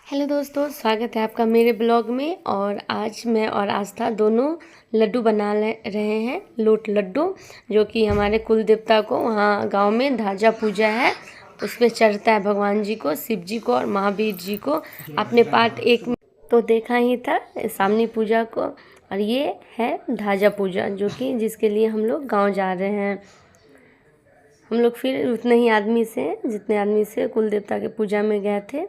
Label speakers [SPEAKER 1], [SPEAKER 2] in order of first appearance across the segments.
[SPEAKER 1] Hello दोस्तों, स्वागत है आपका मेरे ब्लॉग में। और आज मैं और आस्था दोनों लड्डू बना रहे हैं, लोट लड्डू, जो कि हमारे कुल देवता को वहाँ गांव में ध्वजा पूजा है, उस पर चढ़ता है भगवान जी को, शिव जी को और महावीर जी को। आपने पार्ट 1 में तो देखा ही था सामने पूजा को, और ये है ध्वजा पूजा, जो कि जिसके लिए हम लोग गाँव जा रहे हैं। हम लोग फिर उतने ही आदमी से, जितने आदमी से कुल देवता के पूजा में गए थे,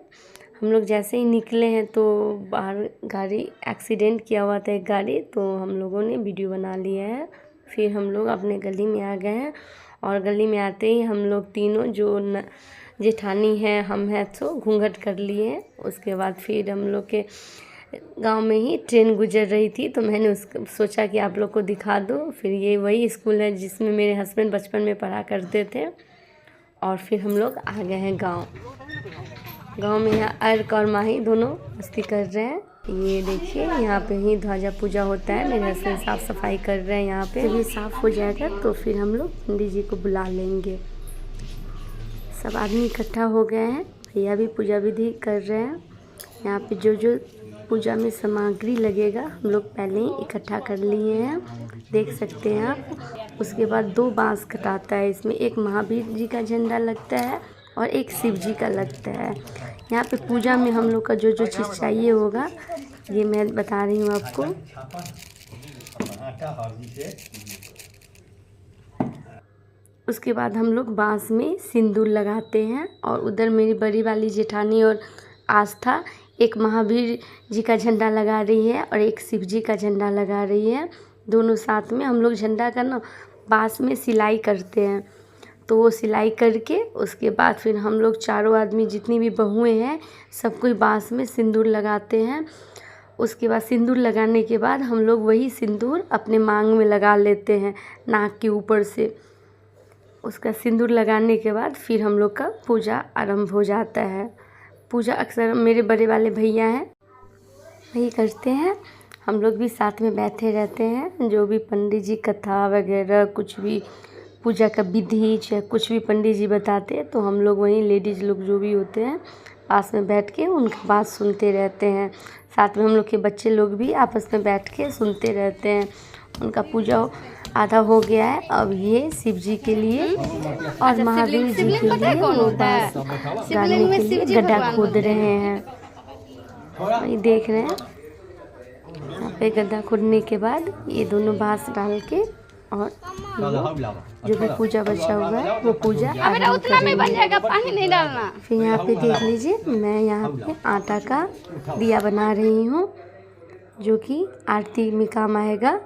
[SPEAKER 1] हम लोग जैसे ही निकले हैं तो बाहर गाड़ी एक्सीडेंट किया हुआ था एक गाड़ी, तो हम लोगों ने वीडियो बना लिया है। फिर हम लोग अपने गली में आ गए हैं, और गली में आते ही हम लोग तीनों जो जेठानी है, हम हैं, तो घूंघट कर लिए हैं। उसके बाद फिर हम लोग के गांव में ही ट्रेन गुजर रही थी, तो मैंने सोचा कि आप लोग को दिखा दूँ। फिर ये वही स्कूल है जिसमें मेरे हस्बैंड बचपन में पढ़ा करते थे। और फिर हम लोग आ गए हैं गांव में। यहाँ अर्क और माही दोनों मस्ती कर रहे हैं। ये देखिए, यहाँ पे ही ध्वजा पूजा होता है। मेरे हस्बैंड साफ़ सफाई कर रहे हैं यहाँ पे। जब ये साफ़ हो जाएगा तो फिर हम लोग पंडित जी को बुला लेंगे। सब आदमी इकट्ठा हो गए हैं, भैया भी पूजा विधि कर रहे हैं। यहाँ पे जो जो पूजा में सामग्री लगेगा हम लोग पहले ही इकट्ठा कर लिए हैं, देख सकते हैं आप। उसके बाद 2 बांस कटाता है, इसमें एक महावीर जी का झंडा लगता है और एक शिव जी का लगता है। यहाँ पे पूजा में हम लोग का जो जो चीज़ चाहिए होगा, ये मैं बता रही हूँ आपको। उसके बाद हम लोग बांस में सिंदूर लगाते हैं, और उधर मेरी बड़ी वाली जेठानी और आस्था एक महावीर जी का झंडा लगा रही है और एक शिव जी का झंडा लगा रही है। दोनों साथ में हम लोग झंडा का ना बांस में सिलाई करते हैं। तो वो सिलाई करके उसके बाद फिर हम लोग चारों आदमी, जितनी भी बहुएं हैं, सब कोई बांस में सिंदूर लगाते हैं। उसके बाद सिंदूर लगाने के बाद हम लोग वही सिंदूर अपने मांग में लगा लेते हैं, नाक के ऊपर से। उसका सिंदूर लगाने के बाद फिर हम लोग का पूजा आरंभ हो जाता है। पूजा अक्सर मेरे बड़े वाले भैया हैं, वही करते हैं। हम लोग भी साथ में बैठे रहते हैं। जो भी पंडित जी कथा वगैरह, कुछ भी पूजा का विधि, चाहे कुछ भी पंडित जी बताते हैं, तो हम लोग वहीं लेडीज़ लोग जो भी होते हैं पास में बैठ के उनकी बात सुनते रहते हैं। साथ में हम लोग के बच्चे लोग भी आपस में बैठ के सुनते रहते हैं। उनका पूजा आधा हो गया है। अब ये शिव जी के लिए और महावीर जी के लिए वो बांस गाड़ने के लिए गड्ढा खोद रहे हैं, वही देख रहे हैं। यहाँ पे गड्ढा खोदने के बाद ये दोनों बांस डाल के, और जो भी पूजा बचा हुआ है वो पूजा आरंभ करेंगे। फिर यहाँ पे देख लीजिए, मैं यहाँ पे आटा का दिया बना रही हूँ, जो कि आरती में काम आएगा।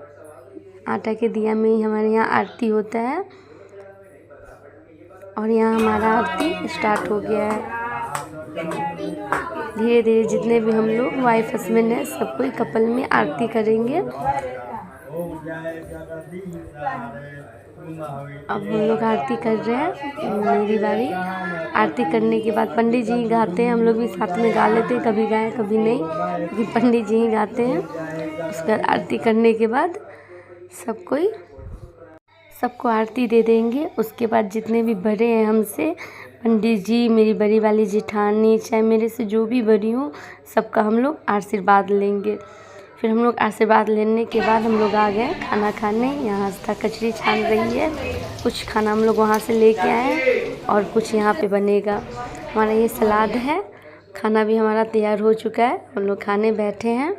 [SPEAKER 1] आटा के दिया में ही हमारे यहाँ आरती होता है। और यहाँ हमारा आरती स्टार्ट हो गया है। धीरे धीरे जितने भी हम लोग वाइफ हस्बैंड हैं, सब कोई कपल में आरती करेंगे। अब हम लोग आरती कर रहे हैं, मेरी बारी। आरती करने के बाद पंडित जी ही गाते हैं, हम लोग भी साथ में गा लेते हैं, कभी गाएं कभी नहीं, लेकिन पंडित जी ही गाते हैं। उसके बाद आरती करने के बाद सबको आरती दे देंगे। उसके बाद जितने भी बड़े हैं हमसे, पंडित जी, मेरी बड़ी वाली जेठानी, चाहे मेरे से जो भी बड़ी हो, सबका हम लोग आशीर्वाद लेंगे। फिर हम लोग आशीर्वाद लेने के बाद हम लोग आ गए खाना खाने। यहाँ आस्था कचरी छान रही है। कुछ खाना हम लोग वहाँ से लेके आए और कुछ यहाँ पे बनेगा। हमारा ये सलाद है। खाना भी हमारा तैयार हो चुका है, हम लोग खाने बैठे हैं।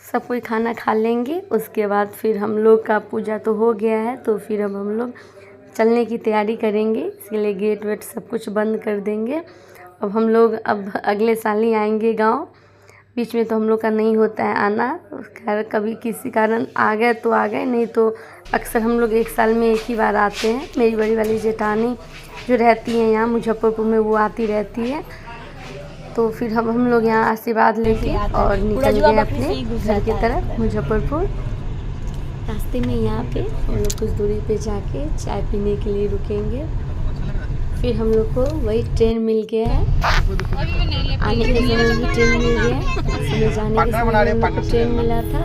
[SPEAKER 1] सब कोई खाना खा लेंगे। उसके बाद फिर हम लोग का पूजा तो हो गया है, तो फिर अब हम लोग चलने की तैयारी करेंगे। इसके लिए गेट वेट सब कुछ बंद कर देंगे। अब हम लोग अगले साल ही आएंगे गांव। बीच में तो हम लोग का नहीं होता है आना। खैर कभी किसी कारण आ गए तो आ गए, नहीं तो अक्सर हम लोग 1 साल में 1 ही बार आते हैं। मेरी बड़ी वाली जेठानी जो रहती हैं यहाँ मुजफ्फरपुर में, वो आती रहती है। तो फिर हम लोग यहाँ आशीर्वाद लेके और निकल गए अपने घर की तरफ, मुजफ्फरपुर। रास्ते में यहाँ पे हम लोग कुछ दूरी पे जाके चाय पीने के लिए रुकेंगे। फिर हम लोग को वही ट्रेन मिल गया है। आने के समय भी ट्रेन मिल गया है, सुबह जाने के समय हम लोग को ट्रेन मिला था,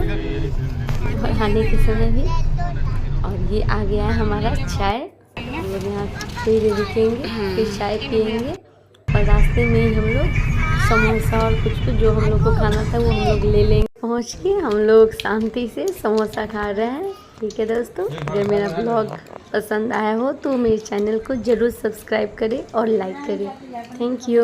[SPEAKER 1] और आने के समय भी। और ये आ गया है हमारा चाय। हम लोग यहाँ फिर रुकेंगे, फिर चाय पियेंगे और रास्ते में ही हम लोग समोसा और कुछ जो हम लोग को खाना था वो हम लोग ले लेंगे। पहुँच के हम लोग शांति से समोसा खा रहे हैं। ठीक है दोस्तों, अगर मेरा ब्लॉग पसंद आया हो तो मेरे चैनल को ज़रूर सब्सक्राइब करें और लाइक करें। Thank you.